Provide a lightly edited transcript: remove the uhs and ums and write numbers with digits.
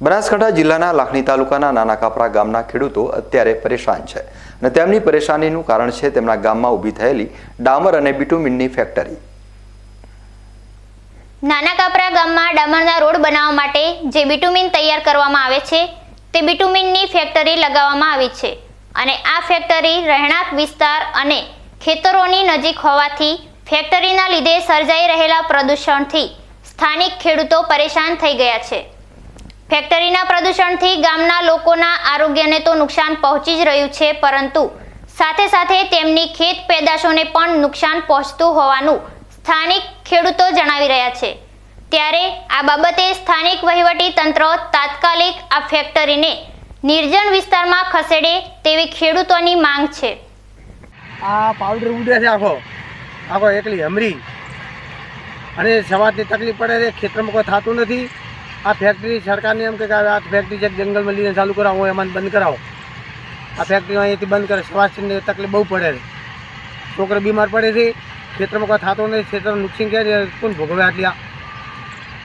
બનાસકાંઠા જિલ્લાના લાખણી તાલુકાના નાના કાપરા ગામના ખેડૂતો અત્યારે પરેશાન છે અને તેમની પરેશાનીનું કારણ છે તેમના ગામમાં ઊભી થયેલી ડામર અને બિટુમિનની ફેક્ટરી। નાના કાપરા ગામમાં ડામરના રોડ બનાવવા માટે જે બિટુમિન તૈયાર કરવામાં આવે છે તે બિટુમિનની ફેક્ટરી લગાવવામાં આવી છે અને આ ફેક્ટરી રહેણાંક વિસ્તાર અને ખેતરોની નજીક હોવાથી ફેક્ટરીના લીધે સર્જાઈ રહેલા પ્રદૂષણથી સ્થાનિક ખેડૂતો પરેશાન થઈ ગયા છે। ફેક્ટરીના પ્રદૂષણથી ગામના લોકોના આરોગ્યને તો નુકસાન પહોંચી જ રહ્યું છે, પરંતુ સાથે સાથે તેમની ખેત પેદાશોને પણ નુકસાન પહોંચતું હોવાનું સ્થાનિક ખેડૂતો જણાવી રહ્યા છે। ત્યારે આ બાબતે સ્થાનિક વહીવટી તંત્ર તાત્કાલિક આ ફેક્ટરીને નિર્જન વિસ્તારમાં ખસેડે તેવી ખેડૂતોની માંગ છે। આ પાવડર ઉડે છે આખો આખો એકલી હમરી અને સવારની તકલીફ પડે છે, ખેતરમાં કોઈ થતું નથી। આ ફેક્ટરી સરકારને એમ કે આ ફેક્ટરી છે જંગલમાં લઈને ચાલુ કરાવો, એમાં બંધ કરાવો। આ ફેક્ટરી અહીંયાથી બંધ કરે, શ્વાસની તકલીફ બહુ પડે છે, છોકરો બીમાર પડે છે, ખેતરમાં કોઈ થતો નથી, ખેતરનું નુકસાન ક્યારે કોણ ભોગવે આટલી